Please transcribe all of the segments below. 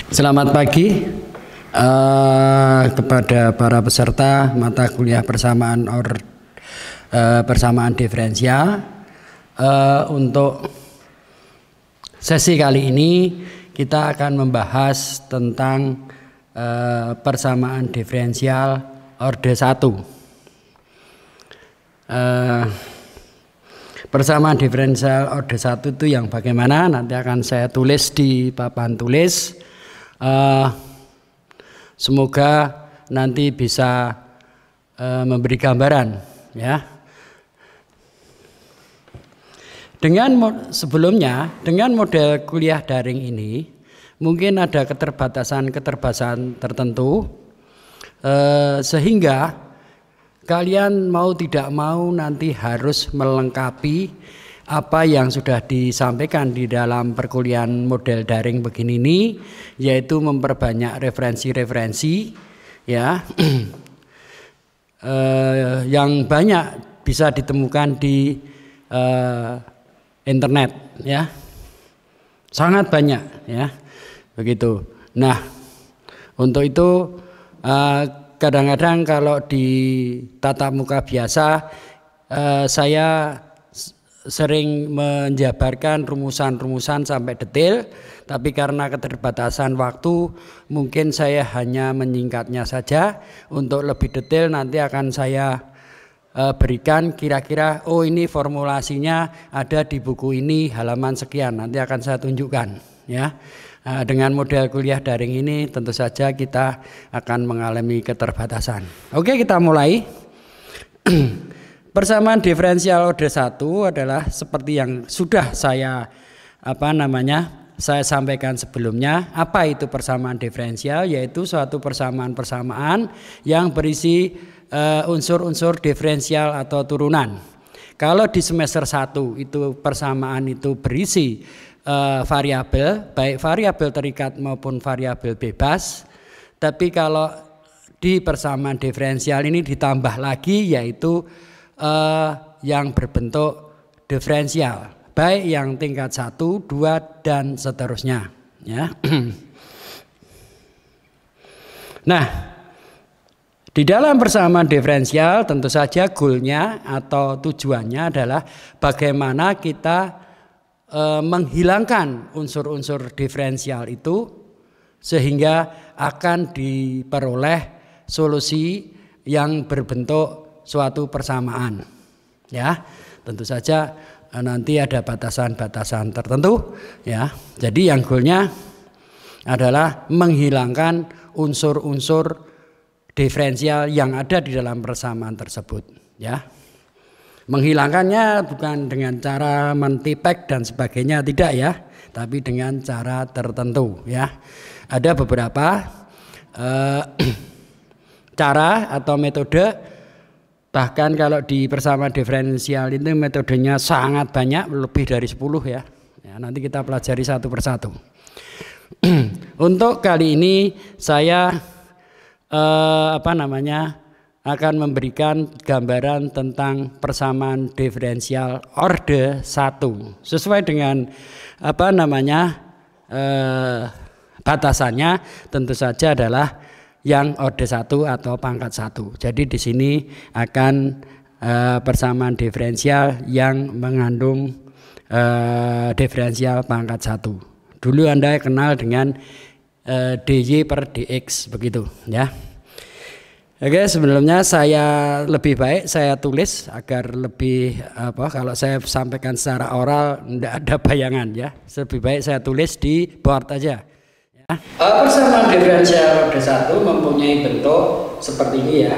Selamat pagi kepada para peserta mata kuliah persamaan diferensial. Untuk sesi kali ini kita akan membahas tentang persamaan diferensial orde 1. Persamaan diferensial orde 1 itu yang bagaimana nanti akan saya tulis di papan tulis. Semoga nanti bisa memberi gambaran ya. Sebelumnya dengan model kuliah daring ini mungkin ada keterbatasan tertentu sehingga kalian mau tidak mau nanti harus melengkapi apa yang sudah disampaikan di dalam perkuliahan model daring begini ini, yaitu memperbanyak referensi-referensi ya yang banyak bisa ditemukan di internet ya, sangat banyak ya begitu. Nah, untuk itu kadang-kadang kalau di tatap muka biasa saya sering menjabarkan rumusan-rumusan sampai detail, tapi karena keterbatasan waktu mungkin saya hanya menyingkatnya saja. Untuk lebih detail nanti akan saya berikan kira-kira oh ini formulasinya ada di buku ini halaman sekian, nanti akan saya tunjukkan ya. Dengan model kuliah daring ini tentu saja kita akan mengalami keterbatasan. Oke, kita mulai. Persamaan diferensial orde 1 adalah seperti yang sudah saya sampaikan sebelumnya. Apa itu persamaan diferensial? Yaitu suatu persamaan-persamaan yang berisi unsur-unsur diferensial atau turunan. Kalau di semester 1 itu persamaan itu berisi variabel, baik variabel terikat maupun variabel bebas. Tapi kalau di persamaan diferensial ini ditambah lagi yaitu yang berbentuk diferensial, baik yang tingkat 1, 2 dan seterusnya ya. Nah, di dalam persamaan diferensial tentu saja goalnya atau tujuannya adalah bagaimana kita menghilangkan unsur-unsur diferensial itu sehingga akan diperoleh solusi yang berbentuk suatu persamaan ya. Tentu saja nanti ada batasan-batasan tertentu ya. Jadi yang goalnya adalah menghilangkan unsur-unsur diferensial yang ada di dalam persamaan tersebut ya. Menghilangkannya bukan dengan cara mentipek dan sebagainya, tidak ya, tapi dengan cara tertentu ya. Ada beberapa cara atau metode. Bahkan kalau di persamaan diferensial itu metodenya sangat banyak, lebih dari 10 ya. Nanti kita pelajari satu persatu. Untuk kali ini saya akan memberikan gambaran tentang persamaan diferensial orde 1 sesuai dengan batasannya tentu saja adalah yang orde 1 atau pangkat 1. Jadi di sini akan persamaan diferensial yang mengandung diferensial pangkat 1. Dulu Anda kenal dengan dy per dx begitu ya. Oke, sebelumnya saya lebih baik saya tulis agar lebih kalau saya sampaikan secara oral tidak ada bayangan ya. Lebih baik saya tulis di board aja. Persamaan diferensial orde 1 mempunyai bentuk seperti ini ya.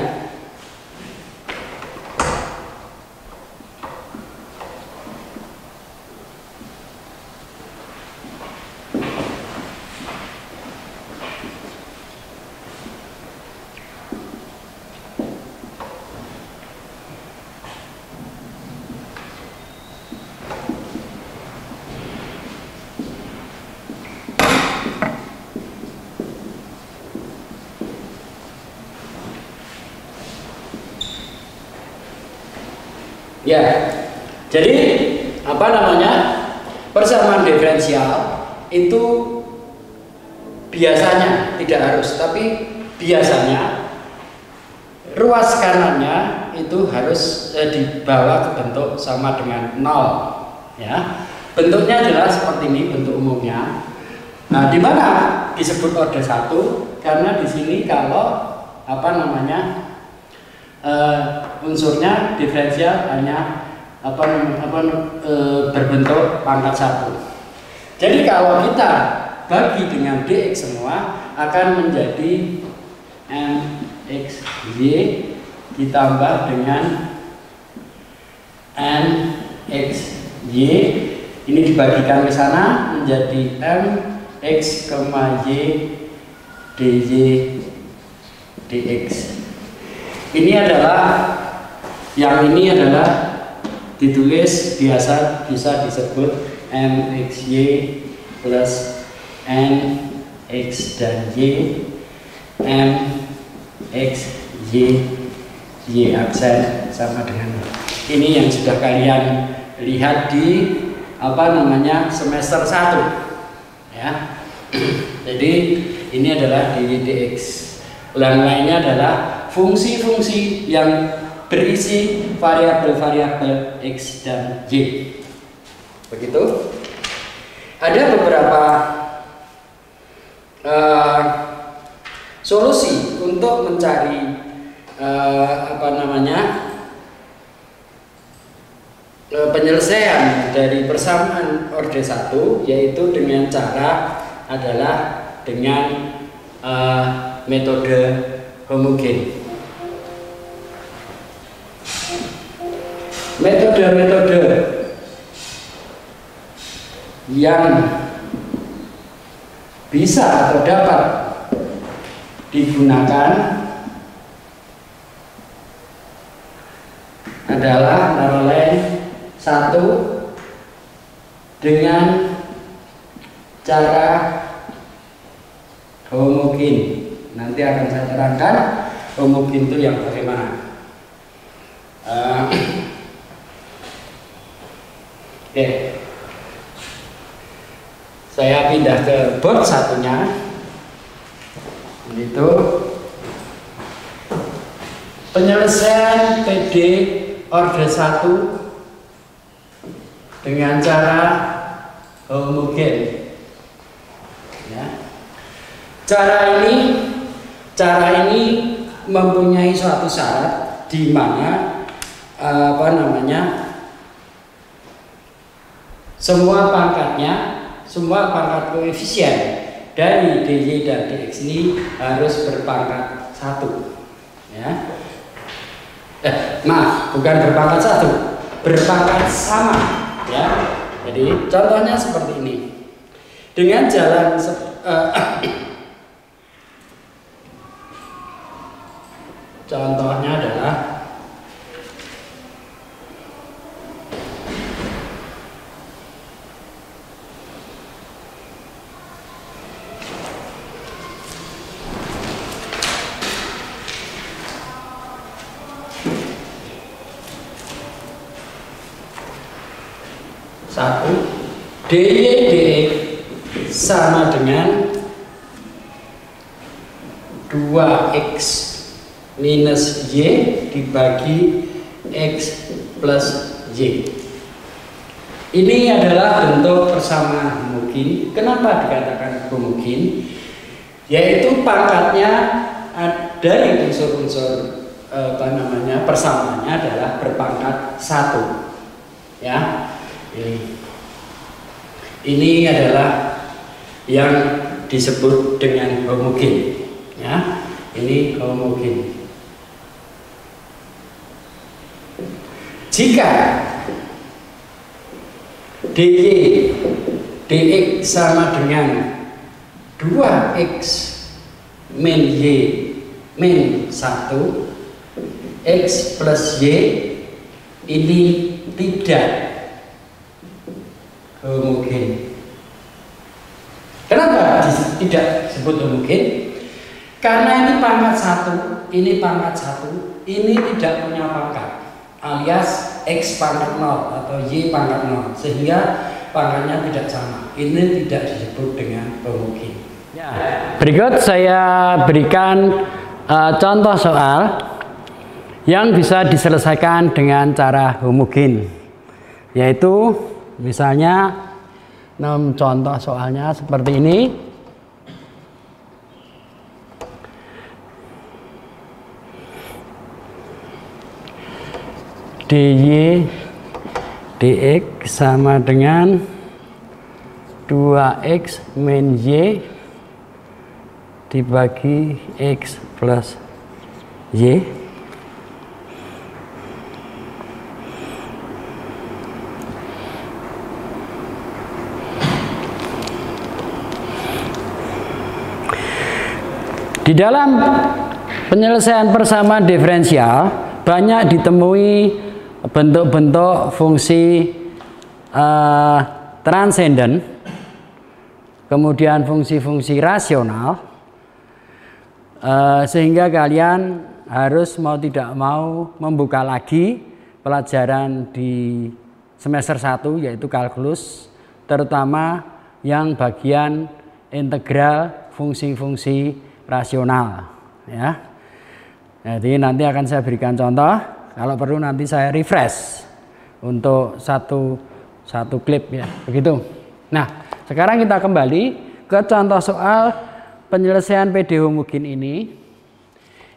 Ya, jadi persamaan diferensial itu biasanya, tidak harus, tapi biasanya ruas kanannya itu harus dibawa ke bentuk sama dengan 0 ya. Bentuknya adalah seperti ini bentuk umumnya. Nah, di mana disebut orde 1? Karena di sini kalau unsurnya diferensial hanya berbentuk pangkat 1. Jadi kalau kita bagi dengan dx semua akan menjadi mxy ditambah dengan nxy, ini dibagikan ke sana menjadi mx, y dy dx. Ini adalah ditulis biasa bisa disebut mxy plus nx dan y, mxy y aksen sama dengan ini yang sudah kalian lihat di semester 1 ya. Jadi ini adalah dy dx. Yang lainnya adalah fungsi-fungsi yang berisi variabel-variabel x dan y. Begitu. Ada beberapa solusi untuk mencari penyelesaian dari persamaan orde 1, yaitu dengan cara adalah dengan metode homogen. Metode-metode yang bisa atau dapat digunakan adalah antara lain 1 dengan cara homogen. Nanti akan saya terangkan homogen itu yang bagaimana. Oke, saya pindah ke board satunya. Itu penyelesaian PD orde 1 dengan cara homogen ya. Cara ini mempunyai suatu syarat di mana semua pangkat koefisien dari dy dan dx ini harus berpangkat 1 ya. Bukan berpangkat 1, berpangkat sama ya. Jadi contohnya seperti ini. Dengan jalan contohnya adalah dy dx sama dengan 2x minus y dibagi x plus y. Ini adalah bentuk persamaan homogen. Kenapa dikatakan homogen? Yaitu pangkatnya dari unsur-unsur persamaannya adalah berpangkat 1 ya. Ini adalah yang disebut dengan homogen ya. Ini homogen. Jika dy dx sama dengan 2x min y min 1 x plus y, ini tidak homogen. Kenapa tidak disebut homogen? Karena ini pangkat 1, ini pangkat 1, ini tidak punya pangkat, alias x pangkat 0 atau y pangkat 0, sehingga pangkatnya tidak sama. Ini tidak disebut dengan homogen. Ya, berikut saya berikan contoh soal yang bisa diselesaikan dengan cara homogen, yaitu misalnya contoh soalnya seperti ini. dy dx sama dengan 2x min y dibagi x plus y. Di dalam penyelesaian persamaan diferensial banyak ditemui bentuk-bentuk fungsi transenden, kemudian fungsi-fungsi rasional, sehingga kalian harus mau tidak mau membuka lagi pelajaran di semester 1 yaitu kalkulus, terutama yang bagian integral fungsi-fungsi rasional ya. Jadi nanti akan saya berikan contoh, kalau perlu nanti saya refresh untuk satu klip ya, begitu. Nah, sekarang kita kembali ke contoh soal penyelesaian PD homogen ini.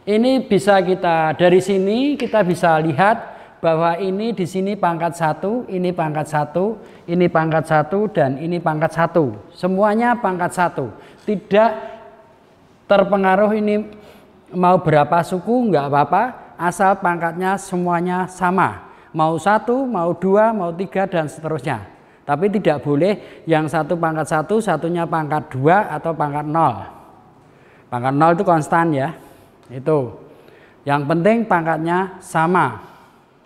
Ini bisa kita dari sini kita bisa lihat bahwa ini di sini pangkat 1, ini pangkat 1, ini pangkat 1 dan ini pangkat 1. Semuanya pangkat 1. Tidak terpengaruh ini mau berapa suku enggak apa-apa, asal pangkatnya semuanya sama. Mau 1, mau 2, mau 3 dan seterusnya. Tapi tidak boleh yang satu pangkat 1, satunya pangkat 2 atau pangkat 0. Pangkat 0 itu konstan ya. Itu. Yang penting pangkatnya sama.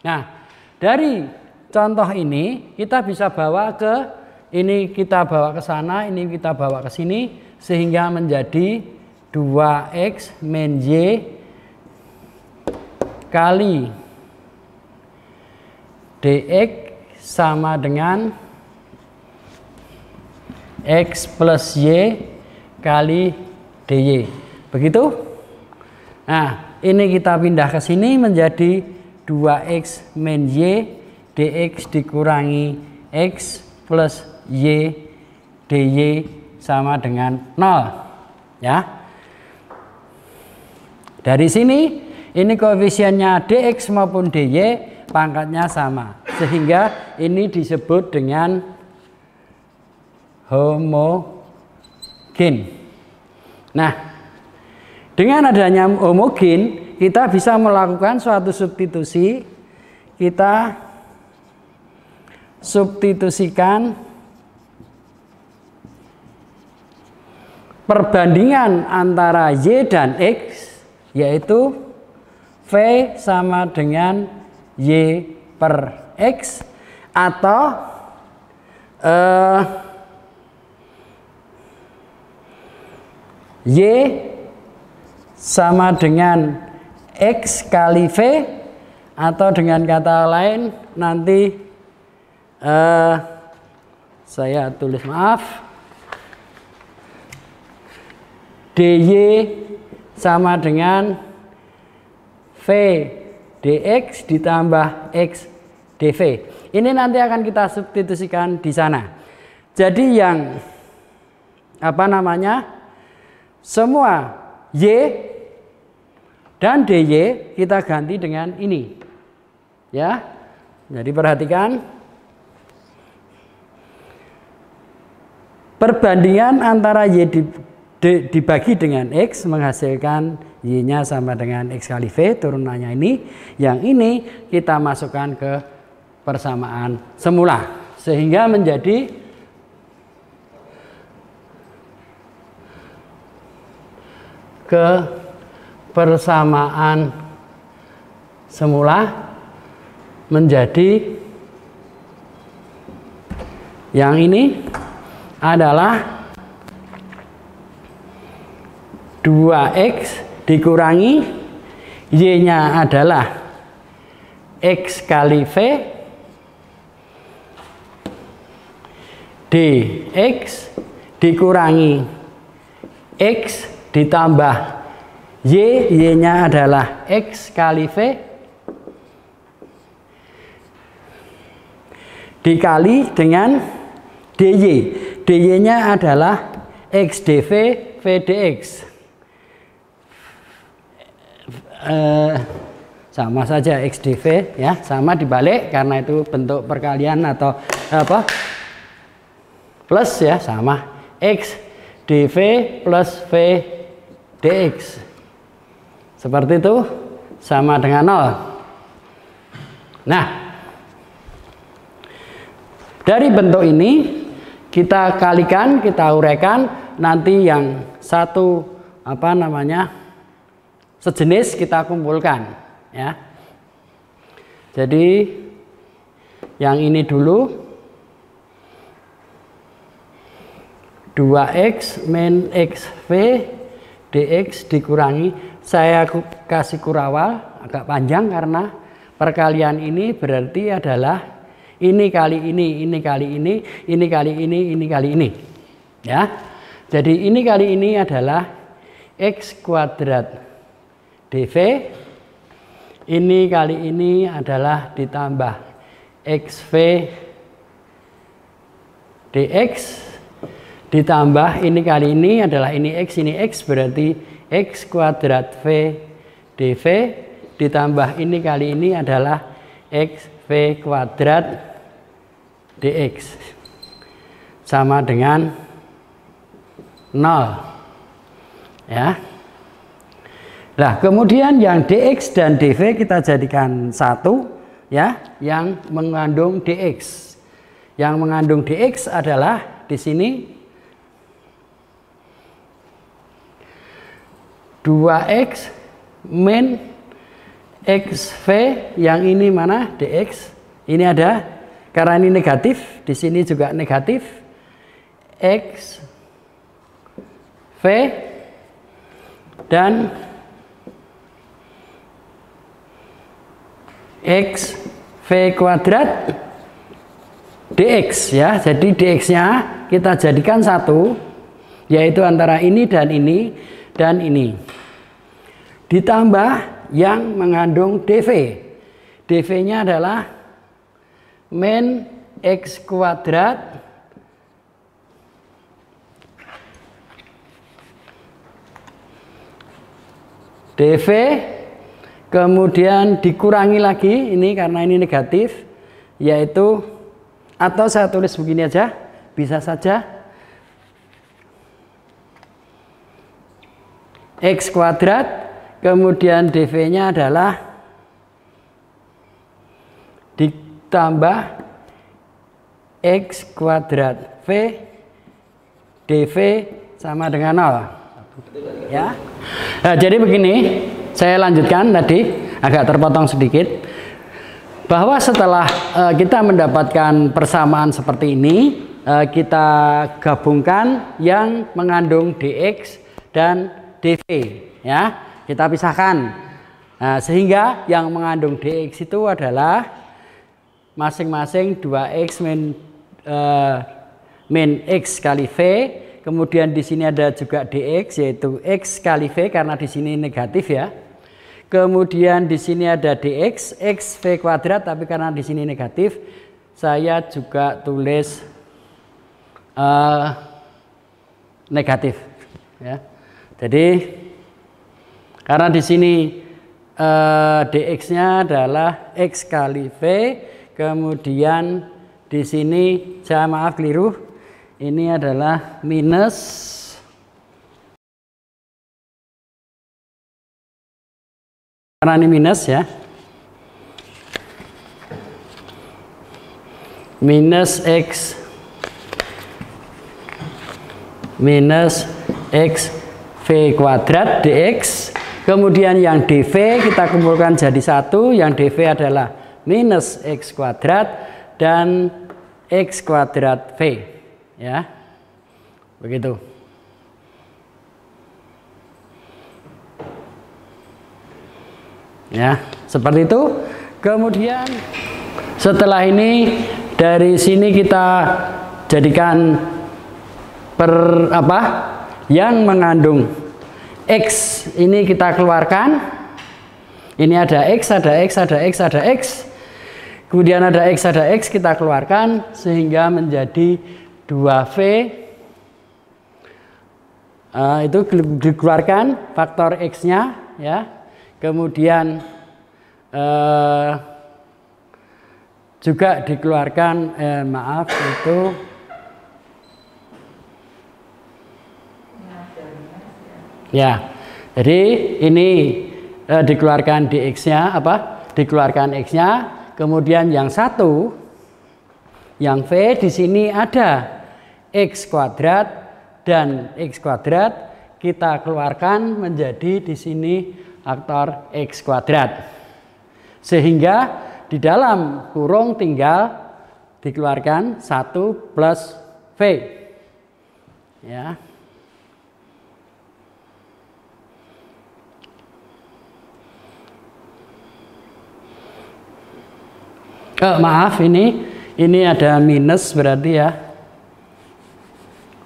Nah, dari contoh ini kita bisa bawa ke ini, kita bawa ke sana, ini kita bawa ke sini sehingga menjadi 2x min y kali dx sama dengan x plus y kali dy. Begitu? Nah, ini kita pindah ke sini menjadi 2x min y dx dikurangi x plus y dy sama dengan 0 ya. Dari sini ini koefisiennya dx maupun dy pangkatnya sama, sehingga ini disebut dengan homogen. Nah, dengan adanya homogen kita bisa melakukan suatu substitusi. Kita substitusikan perbandingan antara y dan x, yaitu V sama dengan Y per X, atau Y sama dengan X kali V, atau dengan kata lain nanti saya tulis maaf, dy sama dengan V dx ditambah x dv. Ini nanti akan kita substitusikan di sana. Jadi yang semua y dan dy kita ganti dengan ini. Ya. Jadi perhatikan perbandingan antara y dibagi dengan X menghasilkan Y-nya sama dengan X kali V, turunannya ini. Yang ini kita masukkan ke persamaan semula, sehingga menjadi ke persamaan semula menjadi yang ini adalah 2x dikurangi y-nya adalah x kali v dx dikurangi X ditambah Y, Y-nya adalah X kali V, dikali dengan DY. DY-nya adalah X dV, V dx. Sama saja X dV ya, sama dibalik karena itu bentuk perkalian atau apa? Plus ya, sama X dV plus V dx. Seperti itu, sama dengan 0. Nah, dari bentuk ini kita kalikan, kita uraikan, nanti yang satu apa namanya sejenis kita kumpulkan ya. Jadi yang ini dulu 2x min xv dx dikurangi, saya kasih kurawal agak panjang karena perkalian ini berarti adalah ini kali ini kali ini kali ini kali ini ya. Jadi ini kali ini adalah x kuadrat dv, ini kali ini adalah ditambah xv dx ditambah ini kali ini adalah ini x berarti x kuadrat v dv ditambah ini kali ini adalah x v kuadrat dx sama dengan 0 ya. Nah, kemudian yang dx dan dv kita jadikan satu ya, yang mengandung dx. Yang mengandung dx adalah di sini 2x min xv, yang ini mana dx, ini ada karena ini negatif, di sini juga negatif, x v dan x v kuadrat dx ya. Jadi dx-nya kita jadikan satu, yaitu antara ini dan ini dan ini, ditambah yang mengandung dv. dv-nya adalah min x kuadrat dv, kemudian dikurangi lagi ini karena ini negatif, yaitu, atau saya tulis begini aja, bisa saja x kuadrat, kemudian dv-nya adalah ditambah x kuadrat v dv sama dengan 0 ya. Nah, jadi begini, saya lanjutkan tadi agak terpotong sedikit, bahwa setelah kita mendapatkan persamaan seperti ini, kita gabungkan yang mengandung dx dan dv ya, kita pisahkan. Nah, sehingga yang mengandung dx itu adalah masing-masing 2x min x kali v, kemudian di sini ada juga dx yaitu x kali v karena di sini negatif ya. Kemudian di sini ada dx x v kuadrat, tapi karena di sini negatif saya juga tulis negatif ya. Jadi karena di sini dx-nya adalah x kali v, kemudian di sini saya maaf keliru, ini adalah minus karena ini minus ya, minus x v kuadrat dx, kemudian yang dv kita kumpulkan jadi satu, yang dv adalah minus x kuadrat dan x kuadrat v ya, begitu. Ya, seperti itu. Kemudian setelah ini dari sini kita jadikan yang mengandung X ini kita keluarkan. Ini ada X, ada X, ada X, ada X. Kemudian ada X, ada X kita keluarkan sehingga menjadi 2V. Itu dikeluarkan faktor X-nya ya. Kemudian juga dikeluarkan maaf itu ya. Jadi ini dikeluarkan di X-nya apa? Dikeluarkan X-nya. Kemudian yang satu, yang V di sini ada X kuadrat dan X kuadrat kita keluarkan menjadi di sini faktor X kuadrat. Sehingga di dalam kurung tinggal dikeluarkan 1 plus V. Ya. Maaf ini ada minus berarti ya.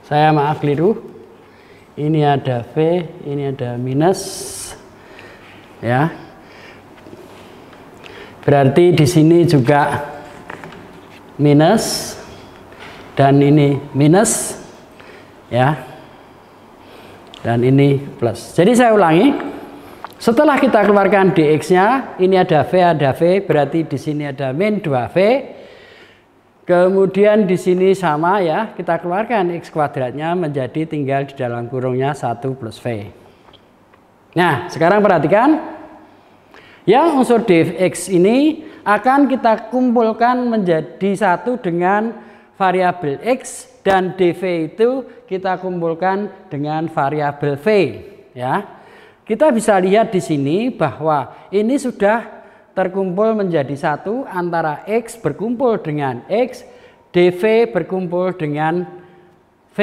Saya maaf keliru. Ini ada V, ini ada minus. Ya. Berarti di sini juga minus dan ini minus ya. Dan ini plus. Jadi saya ulangi. Setelah kita keluarkan dx-nya, ini ada V, berarti di sini ada min 2V. Kemudian di sini sama ya, kita keluarkan X kuadratnya menjadi tinggal di dalam kurungnya 1 plus V. Nah, sekarang perhatikan. Yang unsur dx ini akan kita kumpulkan menjadi satu dengan variabel X dan dv itu kita kumpulkan dengan variabel V ya. Kita bisa lihat di sini bahwa ini sudah terkumpul menjadi satu antara X berkumpul dengan X, dv berkumpul dengan V.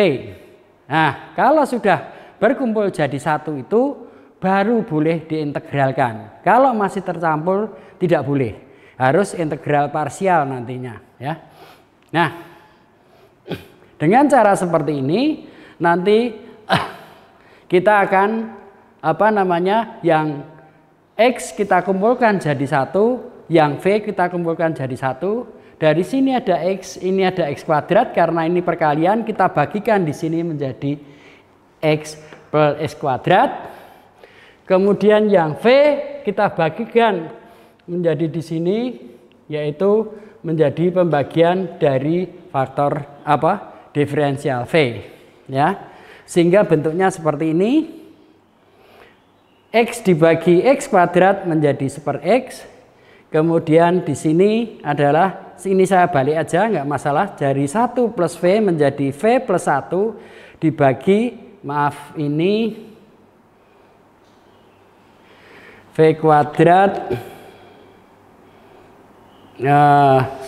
Nah, kalau sudah berkumpul jadi satu itu baru boleh diintegralkan. Kalau masih tercampur tidak boleh. Harus integral parsial nantinya ya. Nah, dengan cara seperti ini nanti kita akan yang X kita kumpulkan jadi satu, yang V kita kumpulkan jadi satu. Dari sini ada X, ini ada X kuadrat, karena ini perkalian kita bagikan di sini menjadi X plus X kuadrat. Kemudian yang V kita bagikan menjadi di sini, yaitu menjadi pembagian dari faktor diferensial V ya. Sehingga bentuknya seperti ini. X dibagi X kuadrat menjadi seper X. Kemudian di sini adalah, ini saya balik aja nggak masalah, dari 1 plus V menjadi V plus 1 dibagi, maaf ini V kuadrat,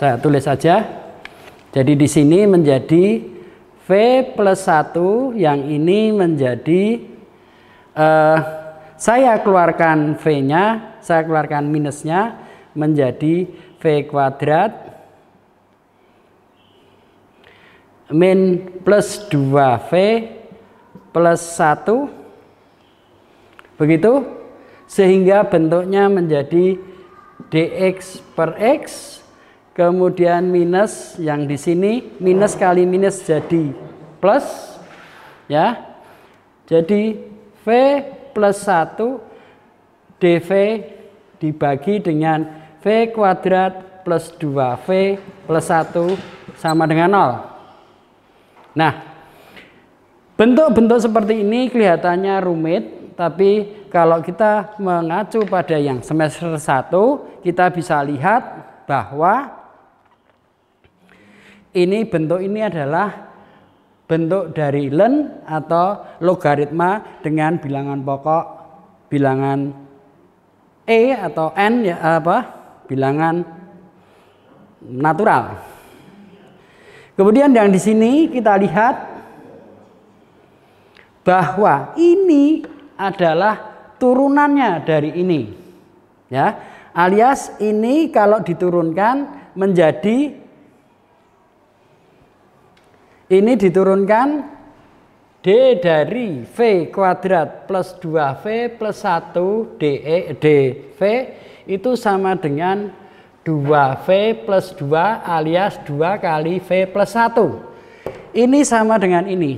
saya tulis saja. Jadi di sini menjadi V plus 1, yang ini menjadi saya keluarkan V-nya, saya keluarkan minusnya menjadi V kuadrat min plus 2V plus 1. Begitu, sehingga bentuknya menjadi dx per x, kemudian minus yang di sini, minus kali minus jadi plus ya. Jadi V plus 1 dv dibagi dengan V kuadrat plus 2V plus 1 sama dengan 0. Nah, bentuk-bentuk seperti ini kelihatannya rumit, tapi kalau kita mengacu pada yang semester 1, kita bisa lihat bahwa ini bentuk ini adalah bentuk dari ln atau logaritma dengan bilangan pokok, bilangan E atau N ya, bilangan natural. Kemudian yang di sini kita lihat bahwa ini adalah turunannya dari ini. Ya, alias ini kalau diturunkan menjadi, ini diturunkan D dari V kuadrat plus 2V plus 1 dV itu sama dengan 2V plus 2 alias 2 kali V plus 1. Ini sama dengan ini.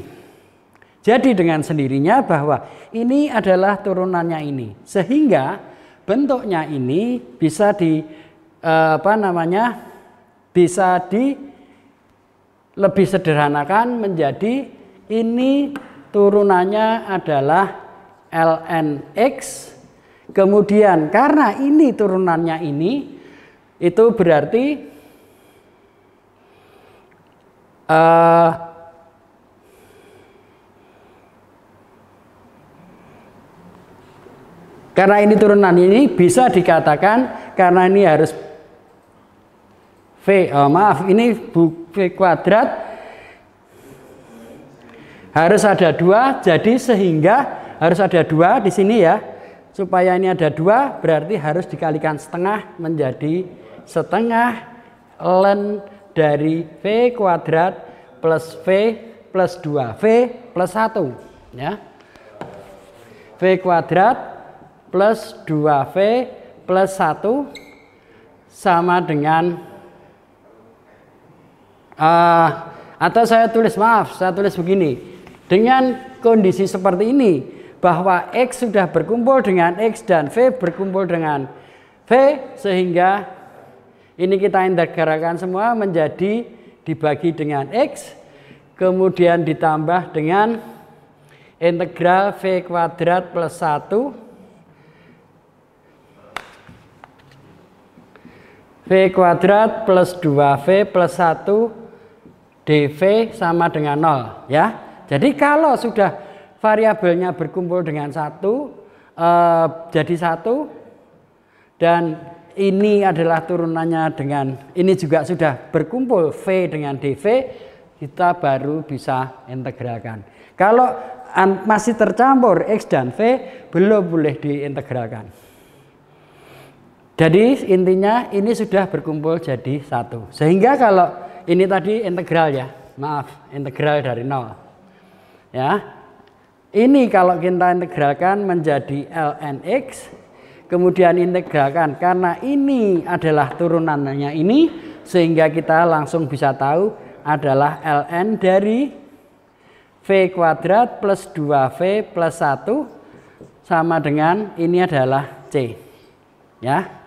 Jadi dengan sendirinya bahwa ini adalah turunannya ini. Sehingga bentuknya ini bisa bisa lebih sederhanakan menjadi ini turunannya adalah ln X. Kemudian karena ini turunannya ini, itu berarti karena ini turunan ini bisa dikatakan karena ini harus ini V kuadrat harus ada 2, jadi sehingga harus ada 2 di sini ya. Supaya ini ada 2 berarti harus dikalikan setengah menjadi setengah ln dari V kuadrat plus V plus 2V plus 1 ya. V kuadrat plus 2V plus 1 sama dengan atau saya tulis begini, dengan kondisi seperti ini bahwa X sudah berkumpul dengan X dan V berkumpul dengan V, sehingga ini kita integralkan semua menjadi dibagi dengan X, kemudian ditambah dengan integral V kuadrat plus 1 V kuadrat plus 2V plus 1 dV sama dengan 0 ya. Jadi kalau sudah variabelnya berkumpul dengan 1 jadi 1 dan ini adalah turunannya dengan ini juga sudah berkumpul V dengan dV, kita baru bisa integralkan. Kalau masih tercampur X dan V belum boleh diintegralkan. Jadi intinya ini sudah berkumpul jadi 1. Sehingga kalau ini tadi integral ya, integral dari 0 ya. Ini kalau kita integralkan menjadi ln X, kemudian integralkan karena ini adalah turunannya ini, sehingga kita langsung bisa tahu adalah ln dari V kuadrat plus 2V plus 1 sama dengan ini adalah C ya.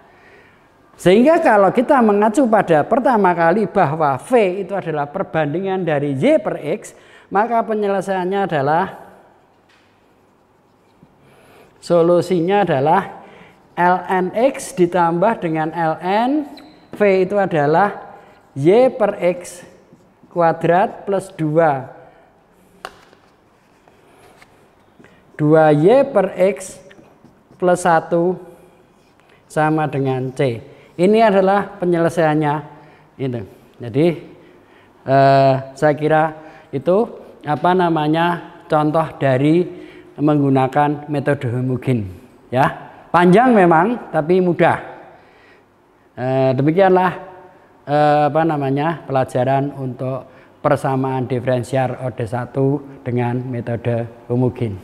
Sehingga kalau kita mengacu pada pertama kali bahwa V itu adalah perbandingan dari Y per X, maka penyelesaiannya adalah solusinya adalah ln X ditambah dengan ln V itu adalah Y per X kuadrat plus 2Y per X plus 1 sama dengan C. Ini adalah penyelesaiannya itu. Jadi saya kira itu contoh dari menggunakan metode homogen ya. Panjang memang tapi mudah. Demikianlah pelajaran untuk persamaan diferensial order 1 dengan metode homogen.